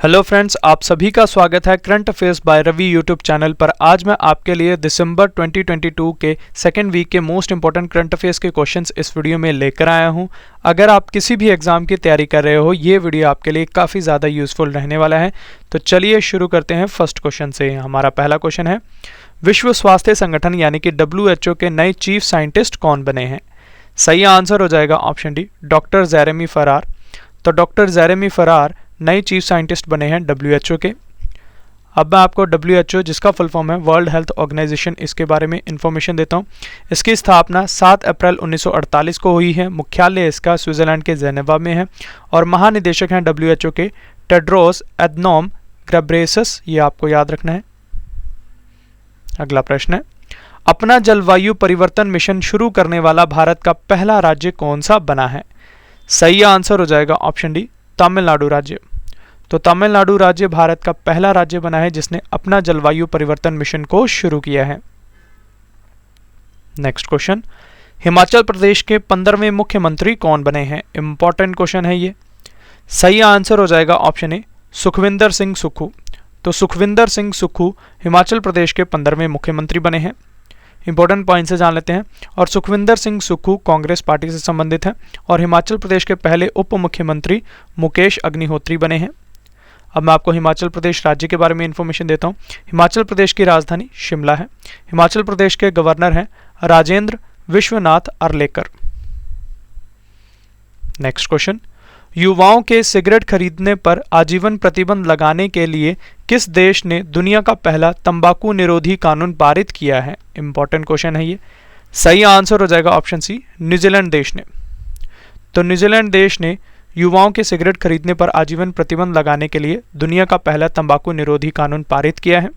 Hello friends, आप सभी का स्वागत है current affairs by Ravi YouTube channel पर। आज मैं आपके लिए दिसंबर 2022 के सेकेंड वीक के मोस्ट इंपॉर्टेंट करंट अफेयर्स के क्वेश्चंस इस वीडियो में लेकर आया हूं। अगर आप किसी भी एग्जाम की तैयारी कर रहे हो, ये वीडियो आपके लिए काफ़ी ज़्यादा यूजफुल रहने वाला है। तो चलिए शुरू करते हैं फर्स्ट क्वेश्चन से। हमारा पहला क्वेश्चन है, विश्व स्वास्थ्य संगठन यानी कि WHO के नए चीफ साइंटिस्ट कौन बने हैं? सही आंसर हो जाएगा ऑप्शन डी, डॉक्टर जेरेमी फरार। तो डॉक्टर जेरेमी फरार नए चीफ साइंटिस्ट बने हैं WHO के। अब मैं आपको WHO, जिसका फुल फॉर्म है वर्ल्ड हेल्थ ऑर्गेनाइजेशन, इसके बारे में इंफॉर्मेशन देता हूँ। इसकी स्थापना 7 अप्रैल 1948 को हुई है। मुख्यालय इसका स्विट्जरलैंड के जेनेवा में है और महानिदेशक हैं WHO के टेड्रोस एडनॉम घेब्रेयेसस। ये आपको याद रखना है। अगला प्रश्न है, अपना जलवायु परिवर्तन मिशन शुरू करने वाला भारत का पहला राज्य कौन सा बना है? सही आंसर हो जाएगा ऑप्शन डी, तमिलनाडु राज्य। तो तमिलनाडु राज्य भारत का पहला राज्य बना है जिसने अपना जलवायु परिवर्तन मिशन को शुरू किया है। नेक्स्ट क्वेश्चन, हिमाचल प्रदेश के 15वें मुख्यमंत्री कौन बने हैं? इंपॉर्टेंट क्वेश्चन है ये। सही आंसर हो जाएगा ऑप्शन ए, सुखविंदर सिंह सुक्खू। तो सुखविंदर सिंह सुक्खू हिमाचल प्रदेश के 15वें मुख्यमंत्री बने हैं। इंपॉर्टेंट पॉइंट से जान लेते हैं। और सुखविंदर सिंह सुक्खू कांग्रेस पार्टी से संबंधित हैं और हिमाचल प्रदेश के पहले उप मुख्यमंत्री मुकेश अग्निहोत्री बने हैं। अब मैं आपको हिमाचल प्रदेश राज्य के बारे में इंफॉर्मेशन देता हूं। हिमाचल प्रदेश की राजधानी शिमला है। हिमाचल प्रदेश के गवर्नर हैं राजेंद्र विश्वनाथ अर्लेकर। नेक्स्ट क्वेश्चन, युवाओं के सिगरेट खरीदने पर आजीवन प्रतिबंध लगाने के लिए किस देश ने दुनिया का पहला तंबाकू निरोधी कानून पारित किया है? इंपॉर्टेंट क्वेश्चन है ये। सही आंसर हो जाएगा ऑप्शन सी, न्यूजीलैंड देश ने। तो न्यूजीलैंड देश ने युवाओं के सिगरेट खरीदने पर आजीवन प्रतिबंध लगाने के लिए दुनिया का पहला तंबाकू निरोधी कानून पारित किया है।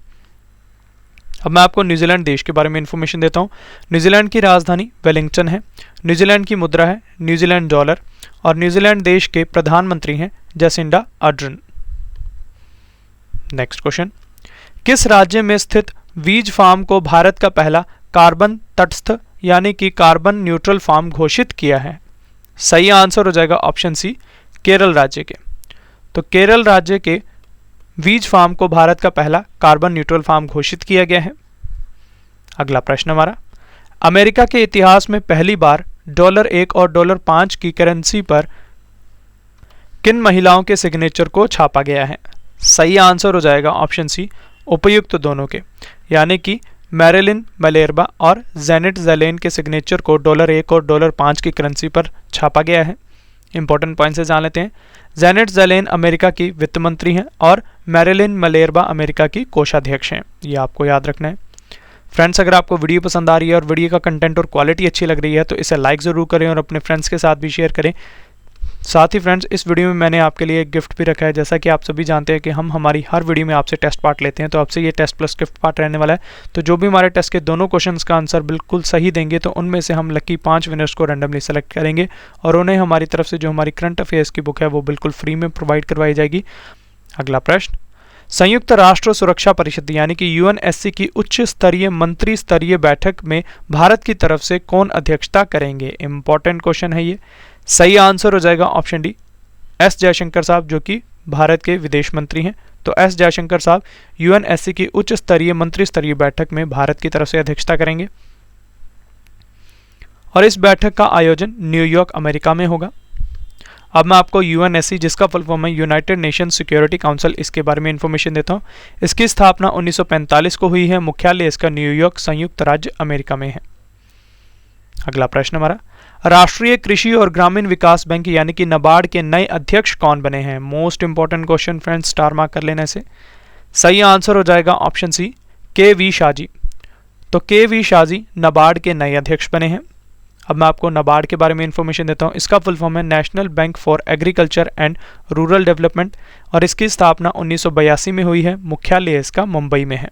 अब मैं आपको न्यूजीलैंड देश के बारे में इंफॉर्मेशन देता हूँ। न्यूजीलैंड की राजधानी वेलिंगटन है। न्यूजीलैंड की मुद्रा है न्यूजीलैंड डॉलर और न्यूजीलैंड देश के प्रधानमंत्री हैं जसिंडा अर्डर्न। नेक्स्ट क्वेश्चन, किस राज्य में स्थित वीज फार्म को भारत का पहला कार्बन तटस्थ यानी कि कार्बन न्यूट्रल फार्म घोषित किया है? सही आंसर हो जाएगा ऑप्शन सी, केरल राज्य के। तो केरल राज्य के वीज फार्म को भारत का पहला कार्बन न्यूट्रल फार्म घोषित किया गया है। अगला प्रश्न हमारा, अमेरिका के इतिहास में पहली बार $1 और $5 की करेंसी पर किन महिलाओं के सिग्नेचर को छापा गया है? सही आंसर हो जाएगा ऑप्शन सी, उपयुक्त दोनों के, यानी कि मैरिलिन मलेरबा और जेनेट जेलेन के सिग्नेचर को $1 और $5 की करेंसी पर छापा गया है। इंपॉर्टेंट पॉइंट से जान लेते हैं। जेनेट जेलेन अमेरिका की वित्त मंत्री हैं और मैरिलिन मलेरबा अमेरिका की कोषाध्यक्ष हैं। ये आपको याद रखना है। फ्रेंड्स, अगर आपको वीडियो पसंद आ रही है और वीडियो का कंटेंट और क्वालिटी अच्छी लग रही है तो इसे लाइक ज़रूर करें और अपने फ्रेंड्स के साथ भी शेयर करें। साथ ही फ्रेंड्स, इस वीडियो में मैंने आपके लिए एक गिफ्ट भी रखा है। जैसा कि आप सभी जानते हैं कि हम हमारी हर वीडियो में आपसे टेस्ट पार्ट लेते हैं, तो आपसे ये टेस्ट प्लस गिफ्ट पार्ट रहने वाला है। तो जो भी हमारे टेस्ट के दोनों क्वेश्चंस का आंसर बिल्कुल सही देंगे तो उनमें से हम लकी 5 विनर्स को रैंडमली सेलेक्ट करेंगे और उन्हें हमारी तरफ से जो हमारी करंट अफेयर्स की बुक है वो बिल्कुल फ्री में प्रोवाइड करवाई जाएगी। अगला प्रश्न, संयुक्त राष्ट्र सुरक्षा परिषद यानी कि UNSC की उच्च स्तरीय मंत्री स्तरीय बैठक में भारत की तरफ से कौन अध्यक्षता करेंगे? इंपॉर्टेंट क्वेश्चन है ये। सही आंसर हो जाएगा ऑप्शन डी, S जयशंकर साहब, जो कि भारत के विदेश मंत्री हैं। तो S जयशंकर साहब UNSC की उच्च स्तरीय मंत्री स्तरीय बैठक में भारत की तरफ से अध्यक्षता करेंगे और इस बैठक का आयोजन न्यूयॉर्क अमेरिका में होगा। अब मैं आपको UNSC, जिसका फुल फॉर्म है यूनाइटेड नेशन सिक्योरिटी काउंसिल, इसके बारे में इंफॉर्मेशन देता हूँ। इसकी स्थापना 1945 को हुई है। मुख्यालय इसका न्यूयॉर्क संयुक्त राज्य अमेरिका में है। अगला प्रश्न हमारा, राष्ट्रीय कृषि और ग्रामीण विकास बैंक यानी कि नाबार्ड के नए अध्यक्ष कौन बने हैं? Most important question friends, star mark कर लेने से। सही आंसर हो जाएगा option C, KV Shah ji. तो KV शाह जी नाबार्ड के नए अध्यक्ष बने हैं। अब मैं आपको नाबार्ड के बारे में इंफॉर्मेशन देता हूँ। इसका फुल फॉर्म है national bank for agriculture and rural development और इसकी स्थापना 1982 में हुई है। मुख्यालय इसका मुंबई में है।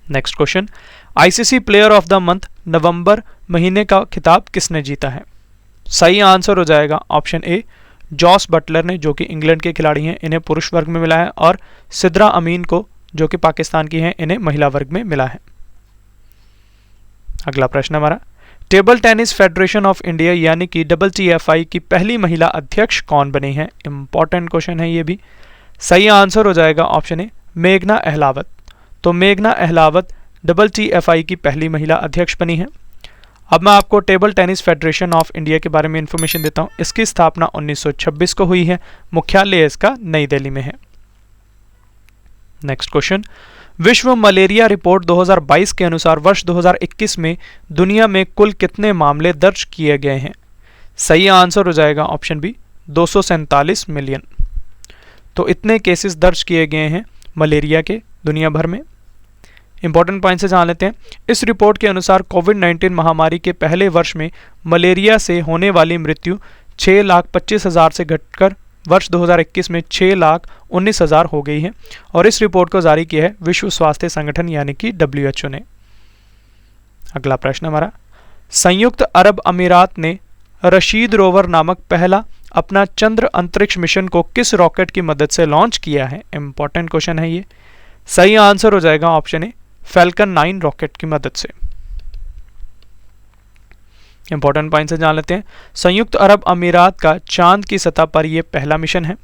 Next question, ICC player of the month नवंबर महीने का खिताब किसने जीता है? सही आंसर हो जाएगा ऑप्शन ए, जॉस बटलर ने, जो कि इंग्लैंड के खिलाड़ी हैं। इन्हें पुरुष वर्ग में मिला है और सिद्रा अमीन को, जो कि पाकिस्तान की हैं, इन्हें महिला वर्ग में मिला है। अगला प्रश्न हमारा, table tennis federation of India यानी कि WTFI की पहली महिला अध्यक्ष कौन बनी है? इंपॉर्टेंट क्वेश्चन है ये भी। सही आंसर हो जाएगा ऑप्शन ए, मेघना अहलावत। तो मेघना अहलावत WTFI की पहली महिला अध्यक्ष बनी है। अब मैं आपको table tennis federation of India के बारे में इंफॉर्मेशन देता हूं। इसकी स्थापना 1926 को हुई है। मुख्यालय इसका नई दिल्ली में है। नेक्स्ट क्वेश्चन, विश्व मलेरिया रिपोर्ट 2022 के अनुसार वर्ष 2021 में दुनिया में कुल कितने मामले दर्ज किए गए हैं? सही आंसर हो जाएगा ऑप्शन बी, 247 मिलियन। तो इतने केसेस दर्ज किए गए हैं मलेरिया के दुनिया भर में। इंपॉर्टेंट पॉइंट से जान लेते हैं। इस रिपोर्ट के अनुसार कोविड-19 महामारी के पहले वर्ष में मलेरिया से होने वाली मृत्यु 6,25,000 से घटकर वर्ष 2021 में 6,19,000 हो गई है और इस रिपोर्ट को जारी किया है विश्व स्वास्थ्य संगठन यानी कि WHO ने। अगला प्रश्न हमारा, संयुक्त अरब अमीरात ने रशीद रोवर नामक पहला अपना चंद्र अंतरिक्ष मिशन को किस रॉकेट की मदद से लॉन्च किया है? इंपॉर्टेंट क्वेश्चन है ये। सही आंसर हो जाएगा ऑप्शन ए, फैल्कन 9 रॉकेट की मदद से। इंपॉर्टेंट पॉइंट से जान लेते हैं। संयुक्त अरब अमीरात का चांद की सतह पर यह पहला मिशन है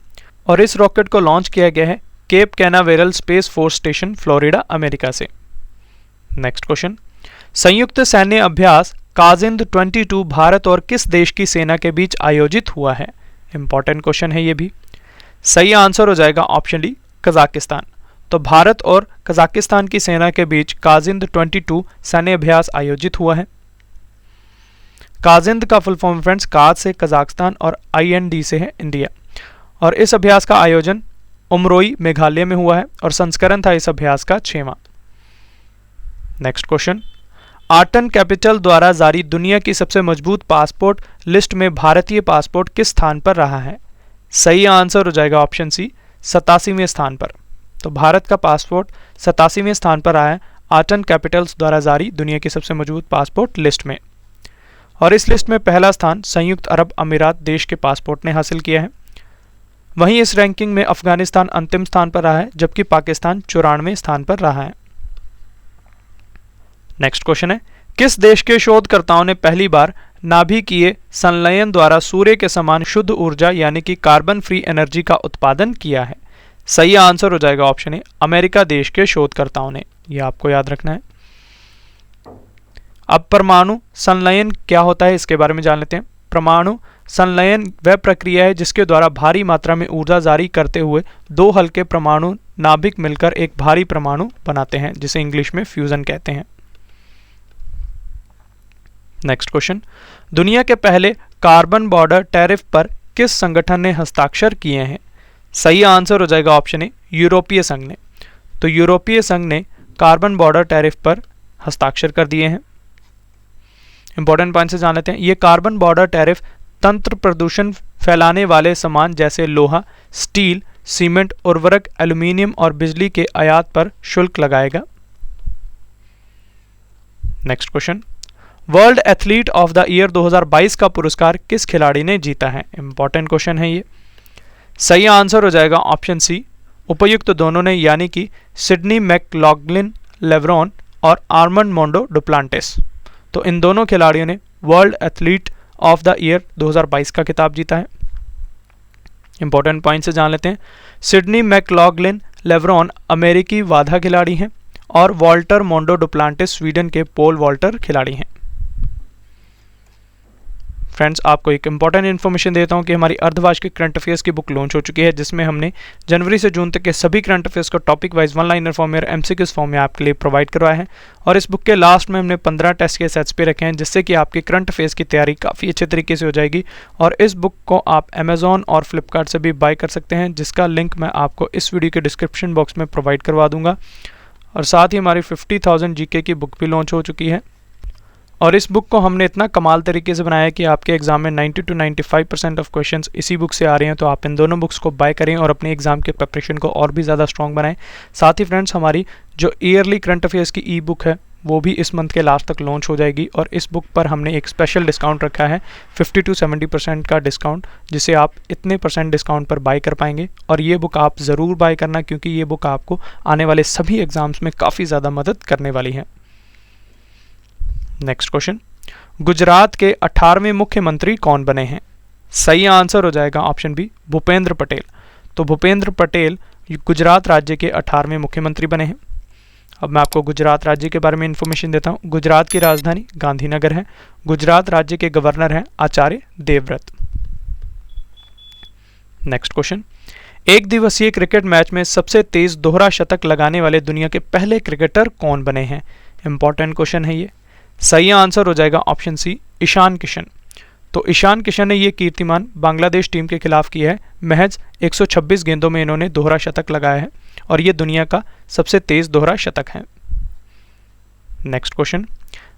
और इस रॉकेट को लॉन्च किया गया है Cape Canaveral Space Force Station, Florida, America से। नेक्स्ट क्वेश्चन, संयुक्त सैन्य अभ्यास काजिंद 22 भारत और किस देश की सेना के बीच आयोजित हुआ है? इंपॉर्टेंट क्वेश्चन है ये भी। सही आंसर हो जाएगा ऑप्शन डी, कजाकिस्तान। तो भारत और कजाकिस्तान की सेना के बीच काजिंद 22 सैन्य अभ्यास आयोजित हुआ है। काजिंद का फुल फॉर्म फ्रेंड्स, काज से कजाकिस्तान और IND से है इंडिया। और इस अभ्यास का आयोजन उमरोई, मेघालय में हुआ है और संस्करण था इस अभ्यास का 6वां। नेक्स्ट क्वेश्चन, आर्टन कैपिटल द्वारा जारी दुनिया की सबसे मजबूत पासपोर्ट लिस्ट में भारतीय पासपोर्ट किस स्थान पर रहा है? सही आंसर हो जाएगा ऑप्शन सी, 87वें स्थान पर। तो भारत का पासपोर्ट 87वें स्थान पर रहा है आर्टन कैपिटल्स द्वारा जारी दुनिया की सबसे मजबूत पासपोर्ट लिस्ट में। और इस लिस्ट में पहला स्थान संयुक्त अरब अमीरात देश के पासपोर्ट ने हासिल किया है। वहीं इस रैंकिंग में अफगानिस्तान अंतिम स्थान पर रहा है जबकि पाकिस्तान 94वें स्थान पर रहा है। नेक्स्ट क्वेश्चन है, किस देश के शोधकर्ताओं ने पहली बार नाभिकीय संलयन द्वारा सूर्य के समान शुद्ध ऊर्जा यानी कि कार्बन फ्री एनर्जी का उत्पादन किया है? सही आंसर हो जाएगा ऑप्शन ए, अमेरिका देश के शोधकर्ताओं ने। यह आपको याद रखना है। अब परमाणु संलयन क्या होता है इसके बारे में जान लेते हैं। परमाणु संलयन वह प्रक्रिया है जिसके द्वारा भारी मात्रा में ऊर्जा जारी करते हुए दो हल्के परमाणु नाभिक मिलकर एक भारी परमाणु बनाते हैं जिसे इंग्लिश में फ्यूजन कहते हैं। नेक्स्ट क्वेश्चन, दुनिया के पहले कार्बन बॉर्डर टैरिफ पर किस संगठन ने हस्ताक्षर किए हैं? सही आंसर हो जाएगा ऑप्शन ए, यूरोपीय संघ ने। तो यूरोपीय संघ ने कार्बन बॉर्डर टैरिफ पर हस्ताक्षर कर दिए हैं। इंपॉर्टेंट पॉइंट से जान लेते हैं। ये कार्बन बॉर्डर टैरिफ तंत्र प्रदूषण फैलाने वाले सामान जैसे लोहा, स्टील, सीमेंट, उर्वरक, एल्यूमिनियम और बिजली के आयात पर शुल्क लगाएगा। Next question, world athlete of the year 2022 का पुरस्कार किस खिलाड़ी ने जीता है? इंपॉर्टेंट क्वेश्चन है ये। सही आंसर हो जाएगा ऑप्शन सी, उपयुक्त दोनों ने यानी कि सिडनी मैकलॉगलिन लेब्रॉन और आर्मंड मोंडो डुप्लांटिस। तो इन दोनों खिलाड़ियों ने world athlete of the year 2022 का खिताब जीता है। इंपॉर्टेंट पॉइंट से जान लेते हैं। सिडनी मैकलॉगलिन लेब्रॉन अमेरिकी वाधा खिलाड़ी हैं और वॉल्टर मोंडो डुप्लांटिस स्वीडन के पोल वॉल्टर खिलाड़ी हैं। फ्रेंड्स, आपको एक इंपॉर्टेंट इन्फॉर्मेशन देता हूं कि हमारी अर्धवार्षिक करंट अफेयर्स की बुक लॉन्च हो चुकी है जिसमें हमने जनवरी से जून तक के सभी करंट अफेयर्स को topic wise one liner form में और MCQs फॉर्म में आपके लिए प्रोवाइड करवाया है। और इस बुक के लास्ट में हमने 15 टेस्ट के सेट्स पे रखे हैं जिससे कि आपकी करंट अफेयर्स की तैयारी काफ़ी अच्छे तरीके से हो जाएगी। और इस बुक को आप अमेजॉन और फ्लिपकार्ट से भी बाय कर सकते हैं जिसका लिंक मैं आपको इस वीडियो के डिस्क्रिप्शन बॉक्स में प्रोवाइड करवा दूंगा। और साथ ही हमारी 50,000 GK की बुक भी लॉन्च हो चुकी है। और इस बुक को हमने इतना कमाल तरीके से बनाया है कि आपके एग्जाम में 90 to 95% ऑफ क्वेश्चंस इसी बुक से आ रहे हैं। तो आप इन दोनों बुक्स को बाय करें और अपने एग्जाम के प्रिपरेशन को और भी ज़्यादा स्ट्रॉन्ग बनाएं। साथ ही फ्रेंड्स, हमारी जो ईयरली करंट अफेयर्स की ई बुक है वो भी इस मंथ के लास्ट तक लॉन्च हो जाएगी। और इस बुक पर हमने एक स्पेशल डिस्काउंट रखा है 50 to 70% का डिस्काउंट, जिसे आप इतने % डिस्काउंट पर बाय कर पाएंगे। और ये बुक आप ज़रूर बाय करना क्योंकि ये बुक आपको आने वाले सभी एग्जाम्स में काफ़ी ज़्यादा मदद करने वाली है। नेक्स्ट क्वेश्चन, गुजरात के 18वें मुख्यमंत्री कौन बने हैं? सही आंसर हो जाएगा ऑप्शन बी, भूपेंद्र पटेल। तो भूपेंद्र पटेल गुजरात राज्य के 18वें मुख्यमंत्री बने हैं। अब मैं आपको गुजरात राज्य के बारे में इंफॉर्मेशन देता हूं। गुजरात की राजधानी गांधीनगर है। गुजरात राज्य के गवर्नर हैं आचार्य देवव्रत। नेक्स्ट क्वेश्चन, एक दिवसीय क्रिकेट मैच में सबसे तेज दोहरा शतक लगाने वाले दुनिया के पहले क्रिकेटर कौन बने हैं? इंपॉर्टेंट क्वेश्चन है ये। सही आंसर हो जाएगा ऑप्शन सी, ईशान किशन। तो ईशान किशन ने ये कीर्तिमान बांग्लादेश टीम के खिलाफ किया है। महज 126 गेंदों में इन्होंने दोहरा शतक लगाया है और ये दुनिया का सबसे तेज दोहरा शतक है। नेक्स्ट क्वेश्चन,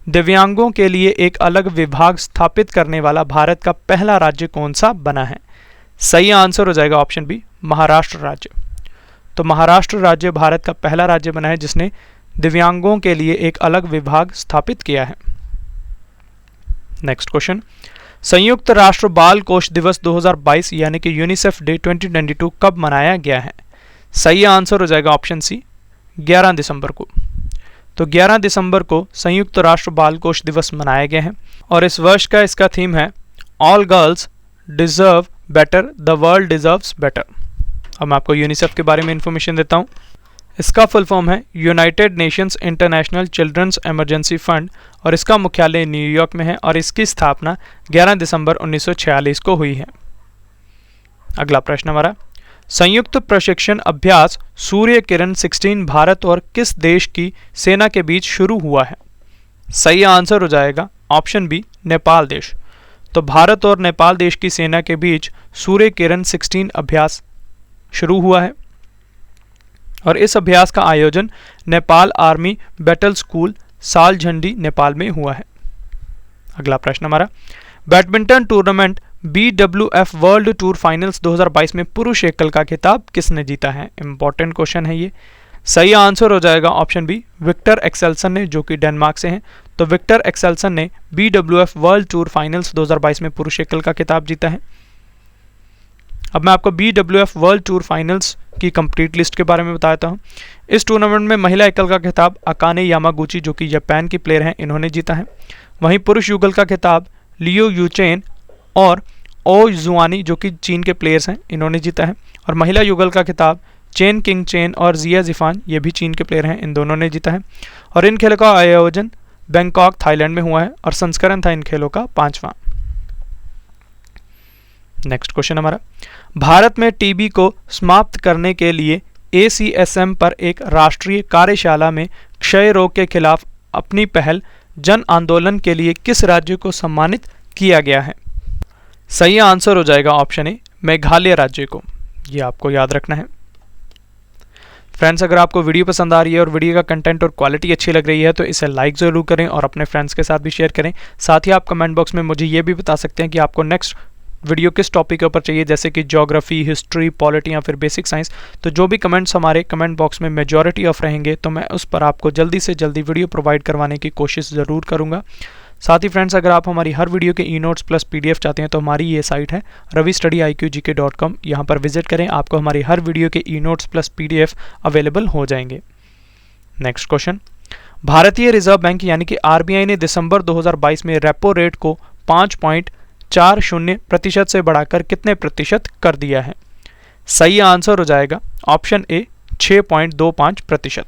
दिव्यांगों के लिए एक अलग विभाग स्थापित करने वाला भारत का पहला राज्य कौन सा बना है? सही आंसर हो जाएगा ऑप्शन बी, महाराष्ट्र राज्य। तो महाराष्ट्र राज्य भारत का पहला राज्य बना है जिसने दिव्यांगों के लिए एक अलग विभाग स्थापित किया है। नेक्स्ट क्वेश्चन, संयुक्त राष्ट्र बाल कोष दिवस 2022 यानी कि यूनिसेफ डे 2022 कब मनाया गया है? सही आंसर हो जाएगा ऑप्शन सी, 11 दिसंबर को। तो 11 दिसंबर को संयुक्त राष्ट्र बाल कोष दिवस मनाया गया है और इस वर्ष का इसका थीम है all girls deserve better, the world deserves better. अब मैं आपको यूनिसेफ के बारे में इंफॉर्मेशन देता हूँ। इसका फुल फॉर्म है United Nations International Children's Emergency Fund और इसका मुख्यालय न्यूयॉर्क में है और इसकी स्थापना 11 दिसंबर 1946 को हुई है। अगला प्रश्न हमारा, संयुक्त प्रशिक्षण अभ्यास सूर्य किरण 16 भारत और किस देश की सेना के बीच शुरू हुआ है? सही आंसर हो जाएगा ऑप्शन बी, नेपाल देश। तो भारत और नेपाल देश की सेना के बीच सूर्य किरण 16 अभ्यास शुरू हुआ है और इस अभ्यास का आयोजन Nepal army battle school Saljhandi Nepal में हुआ है। अगला प्रश्न हमारा, badminton tournament BWF world tour finals 2022 में पुरुष एकल का खिताब किसने जीता है? इंपॉर्टेंट क्वेश्चन है ये। सही आंसर हो जाएगा ऑप्शन बी, विक्टर एक्सेल्सन ने, जो कि डेनमार्क से हैं। तो विक्टर एक्सेल्सन ने BWF वर्ल्ड टूर फाइनल्स 2022 में पुरुष एकल का खिताब जीता है। अब मैं आपको BWF वर्ल्ड टूर फाइनल्स की कंप्लीट लिस्ट के बारे में बताता हूं। इस टूर्नामेंट में महिला एकल का खिताब अकाने यामागुची, जो कि जापान की प्लेयर हैं, इन्होंने जीता है। वहीं पुरुष युगल का खिताब लियो यूचेन और ओ जुआनी, जो कि चीन के प्लेयर्स हैं, इन्होंने जीता है। और महिला युगल का खिताब चेन किंग चेन और जिया जिफान, ये भी चीन के प्लेयर हैं, इन दोनों ने जीता है। और इन खेलों का आयोजन बैंकॉक थाईलैंड में हुआ है और संस्करण था इन खेलों का 5वां। नेक्स्ट क्वेश्चन हमारा, भारत में टीबी को समाप्त करने के लिए ACSM पर एक राष्ट्रीय कार्यशाला में क्षय रोग के खिलाफ अपनी पहल जन आंदोलन के लिए किस राज्य को सम्मानित किया गया है? सही आंसर हो जाएगा ऑप्शन ए, मेघालय राज्य को। ये आपको याद रखना है। फ्रेंड्स, अगर आपको वीडियो पसंद आ रही है और वीडियो का कंटेंट और क्वालिटी अच्छी लग रही है तो इसे लाइक ज़रूर करें और अपने फ्रेंड्स के साथ भी शेयर करें। साथ ही आप कमेंट बॉक्स में मुझे ये भी बता सकते हैं कि आपको नेक्स्ट वीडियो किस टॉपिक के ऊपर चाहिए, जैसे कि ज्योग्राफी, हिस्ट्री, पॉलिटी या फिर बेसिक साइंस। तो जो भी कमेंट्स हमारे कमेंट बॉक्स में मेजॉरिटी ऑफ रहेंगे तो मैं उस पर आपको जल्दी से जल्दी वीडियो प्रोवाइड करवाने की कोशिश ज़रूर करूँगा। साथ ही फ्रेंड्स, अगर आप हमारी हर वीडियो के ई-नोट्स प्लस PDF चाहते हैं तो हमारी ये साइट है ravistudyIQGK.com। यहाँ पर विजिट करें, आपको हमारी हर वीडियो के ई-नोट्स प्लस PDF अवेलेबल हो जाएंगे। नेक्स्ट क्वेश्चन, भारतीय रिजर्व बैंक यानी कि RBI ने दिसंबर 2022 में रेपो रेट को 5.40% से बढ़ाकर कितने प्रतिशत कर दिया है? सही आंसर हो जाएगा ऑप्शन ए, 6.25%।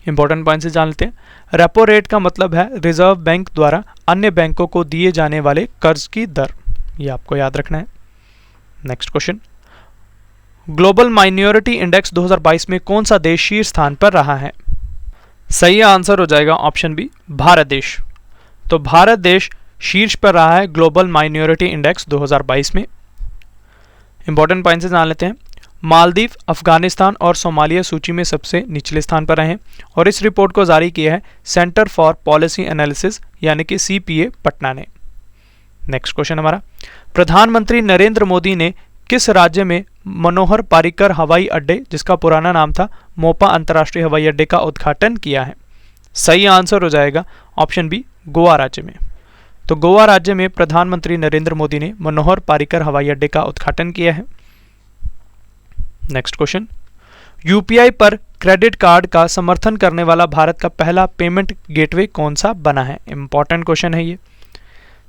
इंपॉर्टेंट पॉइंट से जान लेते हैं। रेपो रेट का मतलब है रिजर्व बैंक द्वारा अन्य बैंकों को दिए जाने वाले कर्ज की दर। ये आपको याद रखना है। Next question, global minority index 2022 में कौन सा देश शीर्ष स्थान पर रहा है? सही आंसर हो जाएगा ऑप्शन बी, भारत देश। तो भारत देश शीर्ष पर रहा है ग्लोबल माइनॉरिटी इंडेक्स 2022 में। इंपॉर्टेंट पॉइंट से जान लेते हैं। मालदीव, अफगानिस्तान और सोमालिया सूची में सबसे निचले स्थान पर रहे हैं और इस रिपोर्ट को जारी किया है सेंटर फॉर पॉलिसी एनालिसिस यानी कि CPA पटना ने। नेक्स्ट क्वेश्चन हमारा, प्रधानमंत्री नरेंद्र मोदी ने किस राज्य में मनोहर पारिकर हवाई अड्डे, जिसका पुराना नाम था मोपा अंतर्राष्ट्रीय हवाई अड्डे, का उद्घाटन किया है? सही आंसर हो जाएगा ऑप्शन बी, गोवा राज्य में। तो गोवा राज्य में प्रधानमंत्री नरेंद्र मोदी ने मनोहर पारिकर हवाई अड्डे का उद्घाटन किया है। नेक्स्ट क्वेश्चन, यूपीआई पर क्रेडिट कार्ड का समर्थन करने वाला भारत का पहला पेमेंट गेटवे कौन सा बना है? इंपॉर्टेंट क्वेश्चन है ये।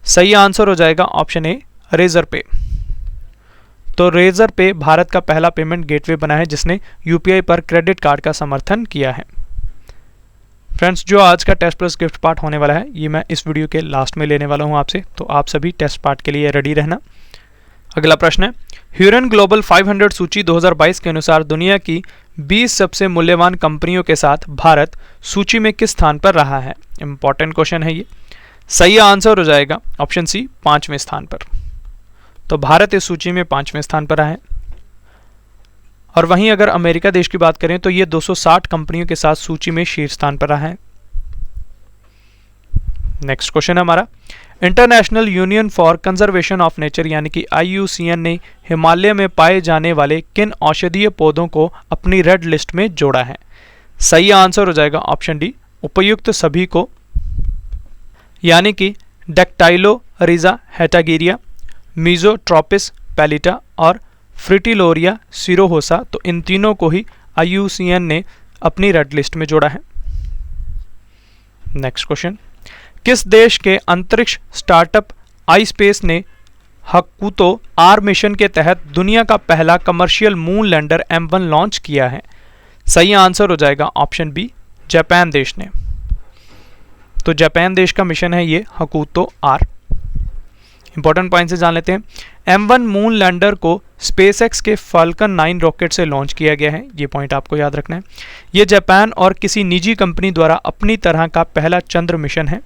सही आंसर हो जाएगा ऑप्शन ए, रेजर पे। तो रेजर पे भारत का पहला पेमेंट गेटवे बना है जिसने यूपीआई पर क्रेडिट कार्ड का समर्थन किया है। फ्रेंड्स, जो आज का टेस्ट प्लस गिफ्ट पार्ट होने वाला है ये मैं इस वीडियो के लास्ट में लेने वाला हूं आपसे, तो आप सभी टेस्ट पार्ट के लिए रेडी रहना। अगला प्रश्न है, ह्यूरन ग्लोबल 500 सूची 2022 के अनुसार दुनिया की 20 सबसे मूल्यवान कंपनियों के साथ भारत सूची में किस स्थान पर रहा है? इंपॉर्टेंट क्वेश्चन है ये। सही आंसर हो जाएगा ऑप्शन सी, 5वें स्थान पर। तो भारत इस सूची में 5वें स्थान पर रहा है। और वहीं अगर अमेरिका देश की बात करें तो ये 260 कंपनियों के साथ सूची में शीर्ष स्थान पर रहा है। नेक्स्ट क्वेश्चन है हमारा, international union for conservation of nature यानी कि IUCN ने हिमालय में पाए जाने वाले किन औषधीय पौधों को अपनी रेड लिस्ट में जोड़ा है? सही आंसर हो जाएगा ऑप्शन डी, उपयुक्त सभी को, यानी कि डेक्टाइलोरिजा हेटागिरिया, मीजोट्रोपिस पैलिटा और फ्रिटिलोरिया सिरोहोसा। तो इन तीनों को ही IUCN ने अपनी रेड लिस्ट में जोड़ा है। नेक्स्ट क्वेश्चन, किस देश के अंतरिक्ष स्टार्टअप आईस्पेस ने हकुतो R मिशन के तहत दुनिया का पहला commercial moon lander M1 launch किया है? सही आंसर हो जाएगा ऑप्शन बी, जापान देश ने। तो जापान देश का मिशन है ये हकुतो R। इंपॉर्टेंट पॉइंट से जान लेते हैं। M1 मून लैंडर को स्पेसएक्स के फाल्कन 9 रॉकेट से लॉन्च किया गया है, ये पॉइंट आपको याद रखना है। ये जापान और किसी निजी कंपनी द्वारा अपनी तरह का पहला चंद्र मिशन है।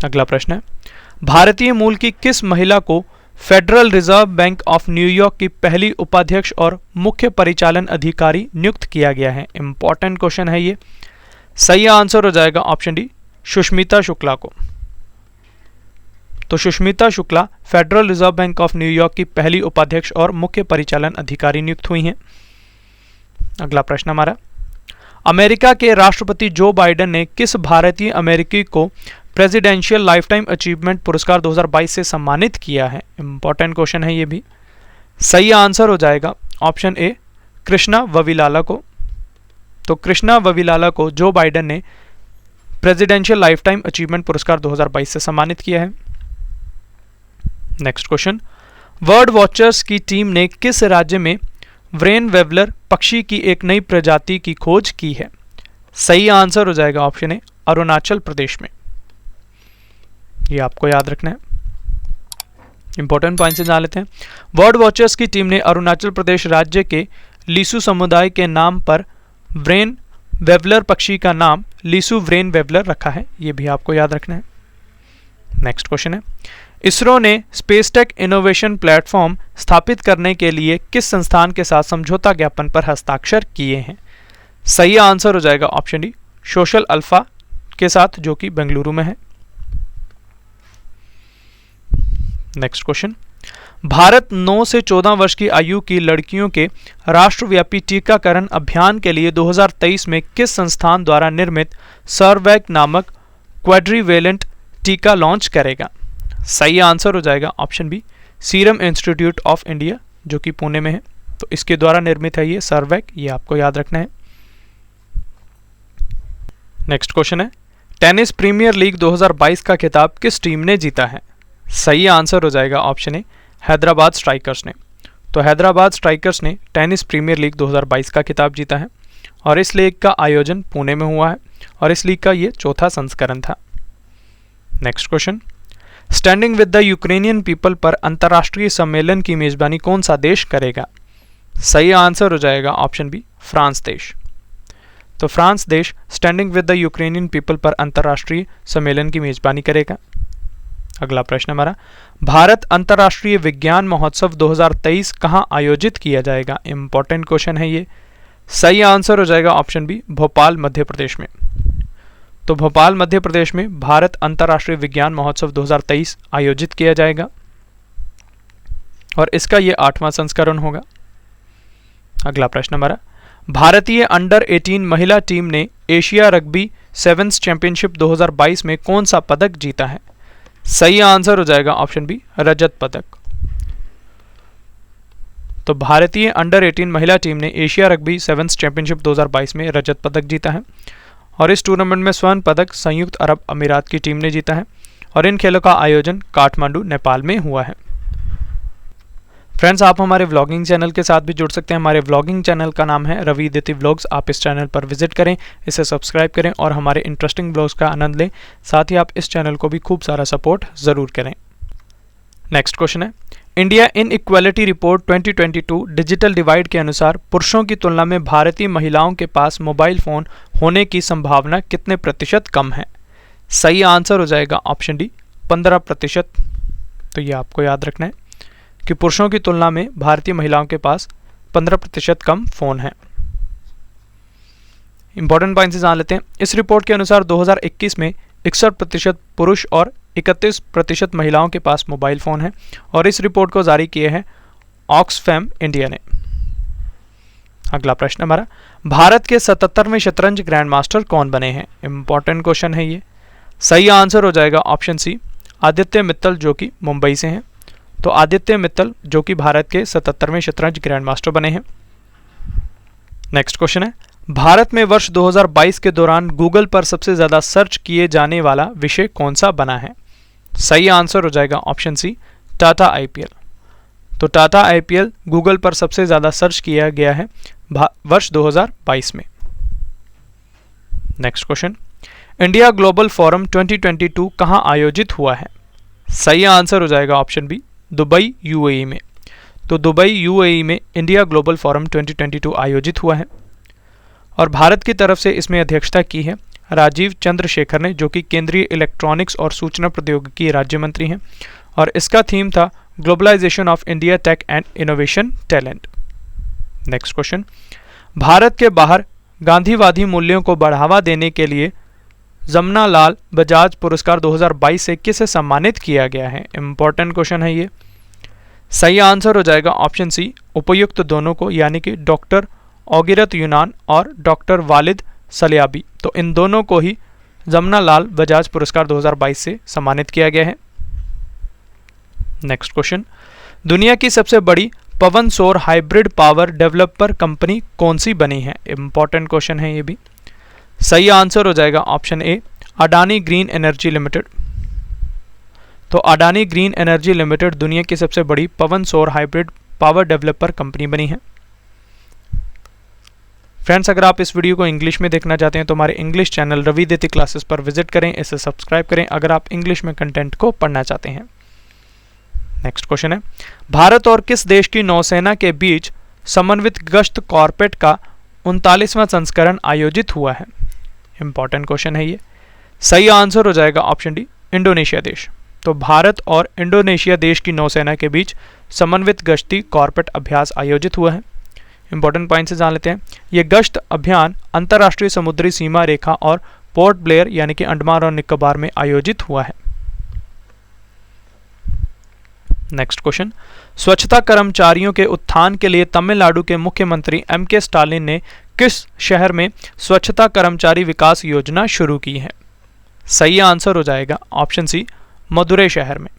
अगला प्रश्न है, भारतीय मूल की किस महिला को federal reserve bank of New York की पहली उपाध्यक्ष और मुख्य परिचालन अधिकारी नियुक्त किया गया है? इंपॉर्टेंट क्वेश्चन है ये। सही आंसर हो जाएगा ऑप्शन डी, सुष्मिता शुक्ला को। तो Sushmita Shukla federal reserve bank of New York की पहली उपाध्यक्ष और मुख्य परिचालन अधिकारी नियुक्त हुई हैं। अगला प्रश्न हमारा, अमेरिका के राष्ट्रपति जो बाइडेन ने किस भारतीय अमेरिकी को प्रेसिडेंशियल लाइफटाइम अचीवमेंट पुरस्कार 2022 से सम्मानित किया है? इंपॉर्टेंट क्वेश्चन है ये भी। सही आंसर हो जाएगा ऑप्शन ए, कृष्णा वविलाला को। तो कृष्णा वविलाला को जो बाइडेन ने प्रेसिडेंशियल लाइफटाइम अचीवमेंट पुरस्कार 2022 से सम्मानित किया है। नेक्स्ट क्वेश्चन, बर्ड वॉचर्स की टीम ने किस राज्य में व्रेन वेवलर पक्षी की एक नई प्रजाति की खोज की है? सही आंसर हो जाएगा ऑप्शन ए, अरुणाचल प्रदेश में। ये आपको याद रखना है। इंपॉर्टेंट पॉइंट से जान लेते हैं। बर्ड वॉचर्स की टीम ने अरुणाचल प्रदेश राज्य के लीसू समुदाय के नाम पर व्रेन वेवलर पक्षी का नाम लीसू व्रेन वेवलर रखा है, ये भी आपको याद रखना है। नेक्स्ट क्वेश्चन है, इसरो ने स्पेसटेक इनोवेशन प्लेटफॉर्म स्थापित करने के लिए किस संस्थान के साथ समझौता ज्ञापन पर हस्ताक्षर किए हैं? सही आंसर हो जाएगा ऑप्शन डी, सोशल अल्फा के साथ, जो कि बेंगलुरु में है। नेक्स्ट क्वेश्चन, भारत 9 से 14 वर्ष की आयु की लड़कियों के राष्ट्रव्यापी टीकाकरण अभियान के लिए 2023 में किस संस्थान द्वारा निर्मित सर्वैक नामक क्वाड्रीवेलेंट टीका लॉन्च करेगा? सही आंसर हो जाएगा option B, Serum Institute of India, जो कि पुणे में है। तो इसके द्वारा निर्मित है ये सर्वैक, ये आपको याद रखना है। नेक्स्ट क्वेश्चन है, टेनिस प्रीमियर लीग 2022 का खिताब किस टीम ने जीता है? सही आंसर हो जाएगा ऑप्शन ए, हैदराबाद स्ट्राइकर्स ने। तो हैदराबाद स्ट्राइकर्स ने टेनिस प्रीमियर लीग 2022 का खिताब जीता है और इस लीग का आयोजन पुणे में हुआ है और इस लीग का ये चौथा संस्करण था। Next question, standing with the Ukrainian people पर अंतर्राष्ट्रीय सम्मेलन की मेजबानी कौन सा देश करेगा? सही आंसर हो जाएगा ऑप्शन बी, फ्रांस देश। तो फ्रांस देश standing with the Ukrainian people पर अंतर्राष्ट्रीय सम्मेलन की मेजबानी करेगा। अगला प्रश्न हमारा, भारत अंतर्राष्ट्रीय विज्ञान महोत्सव 2023 कहां आयोजित किया जाएगा? इंपॉर्टेंट क्वेश्चन है ये। सही आंसर हो जाएगा ऑप्शन बी, भोपाल मध्य प्रदेश में। तो भोपाल मध्य प्रदेश में भारत अंतर्राष्ट्रीय विज्ञान महोत्सव 2023 आयोजित किया जाएगा और इसका ये 8वां संस्करण होगा। अगला प्रश्न हमारा, भारतीय अंडर 18 महिला टीम ने एशिया रग्बी सेवेंस चैंपियनशिप 2022 में कौन सा पदक जीता है? सही आंसर हो जाएगा ऑप्शन बी, रजत पदक। तो भारतीय अंडर 18 महिला टीम ने एशिया रग्बी सेवन्स चैंपियनशिप 2022 में रजत पदक जीता है और इस टूर्नामेंट में स्वर्ण पदक संयुक्त अरब अमीरात की टीम ने जीता है और इन खेलों का आयोजन काठमांडू नेपाल में हुआ है। फ्रेंड्स, आप हमारे व्लॉगिंग चैनल के साथ भी जुड़ सकते हैं। हमारे व्लॉगिंग चैनल का नाम है रवि दिति व्लॉग्स। आप इस चैनल पर विजिट करें, इसे सब्सक्राइब करें और हमारे इंटरेस्टिंग व्लॉग्स का आनंद लें। साथ ही आप इस चैनल को भी खूब सारा सपोर्ट ज़रूर करें। नेक्स्ट क्वेश्चन है, India in equality report 2022 digital divide के अनुसार पुरुषों की तुलना में भारतीय महिलाओं के पास मोबाइल फ़ोन होने की संभावना कितने प्रतिशत कम है? सही आंसर हो जाएगा ऑप्शन डी 15%। तो ये आपको याद रखना है कि पुरुषों की तुलना में भारतीय महिलाओं के पास 15% कम फ़ोन है। इंपॉर्टेंट पॉइंट्स जान लेते हैं। इस रिपोर्ट के अनुसार 2021 में 61% पुरुष और 31% महिलाओं के पास मोबाइल फ़ोन है और इस रिपोर्ट को जारी किए हैं ऑक्सफैम इंडिया ने। अगला प्रश्न हमारा, भारत के 77वें शतरंज ग्रैंड मास्टर कौन बने हैं? इंपॉर्टेंट क्वेश्चन है ये। सही आंसर हो जाएगा ऑप्शन सी आदित्य मित्तल, जो कि मुंबई से हैं। तो आदित्य मित्तल जो कि भारत के 77वें शतरंज ग्रैंड मास्टर बने हैं। नेक्स्ट क्वेश्चन है, भारत में वर्ष 2022 के दौरान गूगल पर सबसे ज़्यादा सर्च किए जाने वाला विषय कौन सा बना है? सही आंसर हो जाएगा ऑप्शन सी टाटा आईपीएल। तो टाटा आईपीएल गूगल पर सबसे ज़्यादा सर्च किया गया है वर्ष 2022 में। Next question, India global forum 2022 कहाँ आयोजित हुआ है? सही आंसर हो जाएगा ऑप्शन बी दुबई यूएई में। तो दुबई यूएई में इंडिया ग्लोबल फोरम 2022 आयोजित हुआ है और भारत की तरफ से इसमें अध्यक्षता की है राजीव चंद्रशेखर ने, जो कि केंद्रीय इलेक्ट्रॉनिक्स और सूचना प्रौद्योगिकी राज्य मंत्री हैं और इसका थीम था globalisation of India tech and innovation talent. Next question, Bharat के बाहर गांधीवादी मूल्यों को बढ़ावा देने के लिए जमुना लाल बजाज पुरस्कार 2022 से किसे सम्मानित किया गया है? इंपॉर्टेंट क्वेश्चन है ये। सही आंसर हो जाएगा ऑप्शन सी उपर्युक्त दोनों को, यानी कि डॉक्टर ओगिरत यूनान और डॉक्टर वालिद सलियाबी। तो इन दोनों को ही जमुना लाल बजाज पुरस्कार 2022 से सम्मानित किया गया है। नेक्स्ट क्वेश्चन, दुनिया की सबसे बड़ी पवन सौर हाइब्रिड पावर डेवलपर कंपनी कौन सी बनी है? इंपॉर्टेंट क्वेश्चन है ये भी। सही आंसर हो जाएगा option A Adani green energy limited. तो अडानी ग्रीन एनर्जी लिमिटेड दुनिया की सबसे बड़ी पवन सौर हाइब्रिड पावर डेवलपर कंपनी बनी है। फ्रेंड्स, अगर आप इस वीडियो को इंग्लिश में देखना चाहते हैं तो हमारे इंग्लिश चैनल रवि दिति क्लासेस पर विजिट करें, इसे सब्सक्राइब करें अगर आप इंग्लिश में कंटेंट को पढ़ना चाहते हैं। नेक्स्ट क्वेश्चन है, भारत और किस देश की नौसेना के बीच समन्वित गश्त कॉर्पेट का 39वां संस्करण आयोजित हुआ है? इंपॉर्टेंट क्वेश्चन है ये। सही आंसर हो जाएगा ऑप्शन डी इंडोनेशिया देश। तो भारत और इंडोनेशिया देश की नौसेना के बीच समन्वित गश्ती कॉर्पेट अभ्यास आयोजित हुआ है। इंपॉर्टेंट पॉइंट से जान लेते हैं। यह गश्त अभियान अंतर्राष्ट्रीय समुद्री सीमा रेखा और पोर्ट ब्लेयर यानी कि अंडमान और निकोबार में आयोजित हुआ है। नेक्स्ट क्वेश्चन, स्वच्छता कर्मचारियों के उत्थान के लिए तमिलनाडु के मुख्यमंत्री एम.के. स्टालिन ने किस शहर में स्वच्छता कर्मचारी विकास योजना शुरू की है? सही आंसर हो जाएगा ऑप्शन सी मदुरै शहर में।